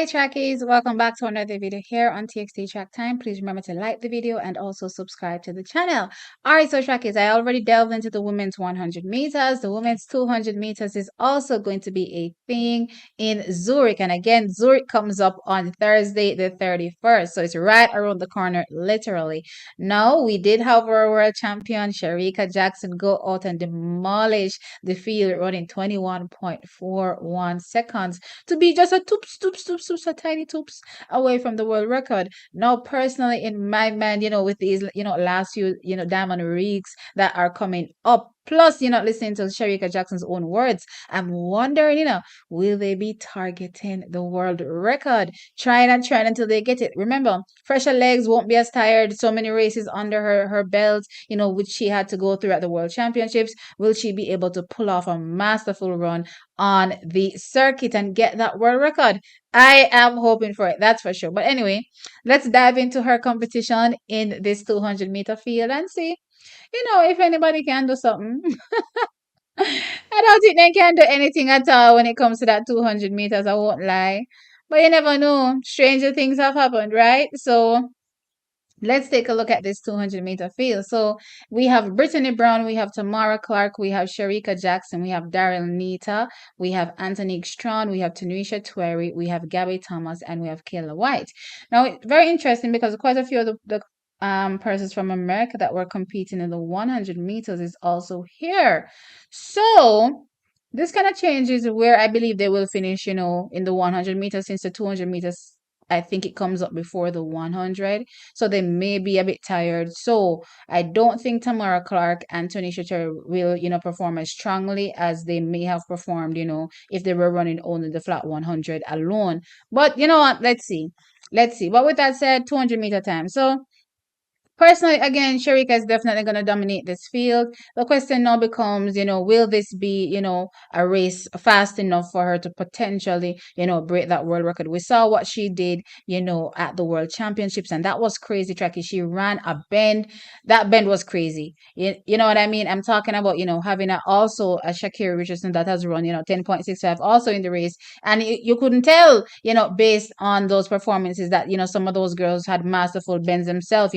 Hi trackies, welcome back to another video here on TXT Track Time. Please remember to like the video and also subscribe to the channel. Alright, so trackies, I already delved into the women's 100 meters. The women's 200 meters is also going to be a thing in Zurich. And again, Zurich comes up on Thursday the 31st. So it's right around the corner, literally. Now, we did have our world champion, Shericka Jackson, go out and demolish the field running 21.41 seconds to be just a toops, a tiny toops away from the world record. Now, personally, in my mind, with these, last few, diamond rigs that are coming up, plus, listening to Shericka Jackson's own words, I'm wondering, will they be targeting the world record? Trying and trying until they get it. Remember, fresher legs won't be as tired. So many races under her belt, which she had to go through at the World Championships. Will she be able to pull off a masterful run on the circuit and get that world record? I am hoping for it, that's for sure. But anyway, let's dive into her competition in this 200-meter field and see, if anybody can do something. I don't think they can do anything at all when it comes to that 200 meters, I won't lie. But you never know. Stranger things have happened, right? So let's take a look at this 200-meter field. So we have Brittany Brown, we have Tamara Clark, we have Shericka Jackson, we have Daryl Nita, we have Anthony Strawn, we have Tanisha Twerry, we have Gabby Thomas, and we have Kayla White. Now, very interesting because quite a few of the persons from America that were competing in the 100 meters is also here. So this kind of changes where I believe they will finish, in the 100 meters, since the 200 meters, I think it comes up before the 100. So they may be a bit tired. So I don't think Tamara Clark and Tanisha Twerry will, perform as strongly as they may have performed, if they were running only the flat 100 alone. But you know what? Let's see. Let's see. But with that said, 200-meter time. So personally, again, Shericka is definitely going to dominate this field. The question now becomes, will this be, a race fast enough for her to potentially, break that world record? We saw what she did, at the World Championships, and that was crazy, Tracky. She ran a bend. That bend was crazy. You know what I mean? I'm talking about, having also a Shakira Richardson that has run, 10.65 also in the race. And you couldn't tell, based on those performances that, some of those girls had masterful bends themselves,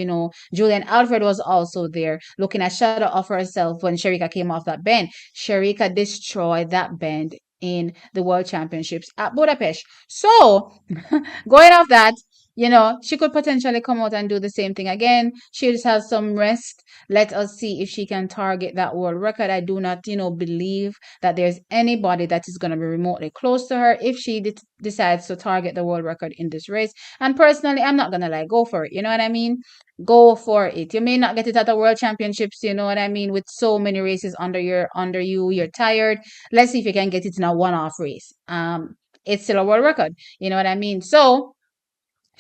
Julian Alfred was also there looking at shadow of herself when Shericka came off that bend. Shericka destroyed that bend in the World Championships at Budapest. So, going off that, she could potentially come out and do the same thing again. She just has some rest. Let us see if she can target that world record. I do not, believe that there's anybody that is going to be remotely close to her if she decides to target the world record in this race. And personally, I'm not going to go for it. You know what I mean? Go for it. You may not get it at the World Championships, you know what I mean, with so many races under you, you're tired. Let's see if you can get it in a one-off race. It's still a world record. You know what I mean? So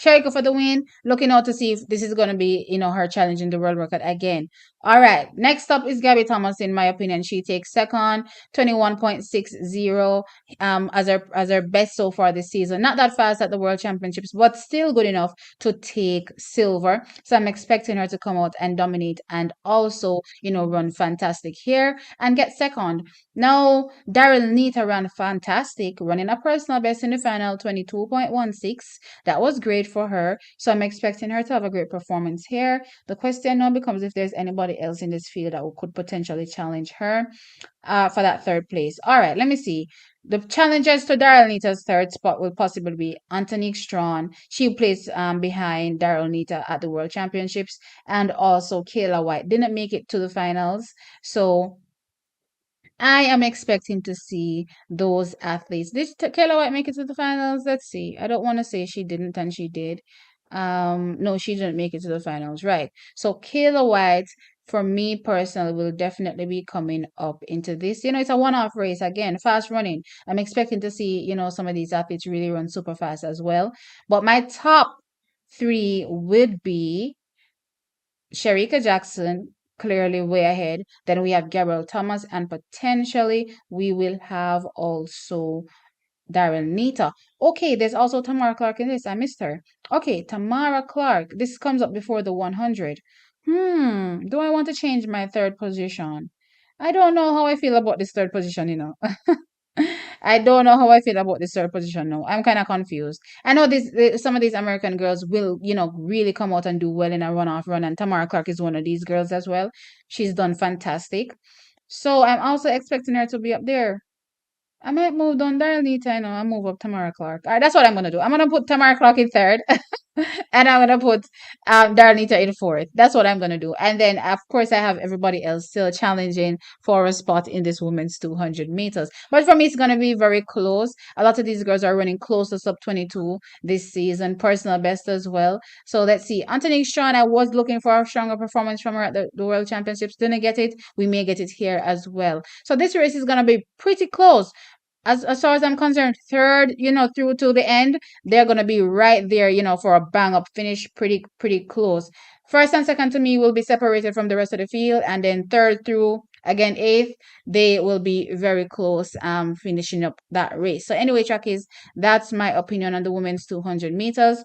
Shericka for the win. Looking out to see if this is going to be, her challenging the world record again. All right. Next up is Gabby Thomas, in my opinion. She takes second, 21.60, as her best so far this season. Not that fast at the World Championships, but still good enough to take silver. So I'm expecting her to come out and dominate and also, run fantastic here and get second. Now, Daryl Nita ran fantastic, running a personal best in the final, 22.16. That was great for her. So I'm expecting her to have a great performance here. The question now becomes if there's anybody else in this field that could potentially challenge her for that third place. All right, let me see. The challengers to Daryl Nita's third spot will possibly be Antonique Strawn. She plays behind Daryl Nita at the World Championships, and also Kayla White didn't make it to the finals. So I am expecting to see those athletes. Did Kayla White make it to the finals? Let's see. I don't want to say she didn't and she did. No, she didn't make it to the finals, right? So Kayla White, for me personally, will definitely be coming up into this. It's a one-off race again, fast running. I'm expecting to see, some of these athletes really run super fast as well. But my top three would be Shericka Jackson, clearly way ahead. Then we have Gabrielle Thomas, and potentially we will have also Daryl Nita. Okay, there's also Tamara Clark in this. I missed her. Okay, Tamara Clark. This comes up before the 100. Do I want to change my third position? I don't know how I feel about this third position, I don't know how I feel about this third position now. I'm kind of confused. I know some of these American girls will, really come out and do well in a runoff run, and Tamara Clark is one of these girls as well. She's done fantastic. So I'm also expecting her to be up there. I might move down Darlene, I know, and move up Tamara Clark. All right, that's what I'm gonna do. I'm gonna put Tamara Clark in third, and I'm gonna put Darlita in fourth. That's what I'm gonna do. And then of course I have everybody else still challenging for a spot in this women's 200 meters. But for me, it's gonna be very close. A lot of these girls are running close to sub 22 this season, personal best as well. So let's see. Anthony Strong, I was looking for a stronger performance from her at the World Championships. Didn't get it. We may get it here as well. So this race is gonna be pretty close. As far as I'm concerned, third, through to the end, they're gonna be right there, for a bang up finish, pretty close. First and second to me will be separated from the rest of the field, and then third through again eighth, they will be very close, finishing up that race. So anyway, trackies, that's my opinion on the women's 200 meters.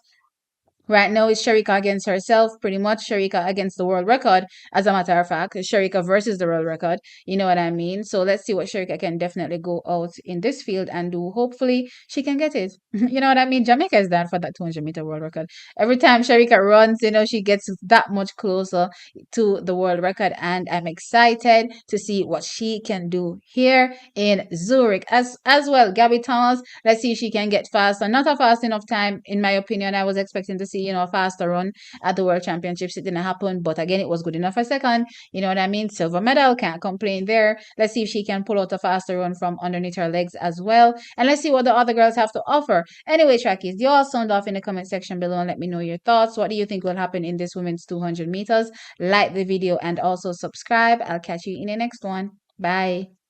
Right now, it's Shericka against herself, pretty much. Shericka against the world record, as a matter of fact. Shericka versus the world record. You know what I mean? So let's see what Shericka can definitely go out in this field and do. Hopefully, she can get it. You know what I mean? Jamaica is down for that 200-meter world record. Every time Shericka runs, she gets that much closer to the world record. And I'm excited to see what she can do here in Zurich. As well, Gabby Thomas, let's see if she can get faster. Not a fast enough time, in my opinion. I was expecting to see, a faster run at the World Championships. It didn't happen, but again, it was good enough for second. You know what I mean? Silver medal, can't complain there. Let's see if she can pull out a faster run from underneath her legs as well. And let's see what the other girls have to offer. Anyway, trackies, you all sound off in the comment section below and let me know your thoughts. What do you think will happen in this women's 200 meters? Like the video and also subscribe. I'll catch you in the next one. Bye.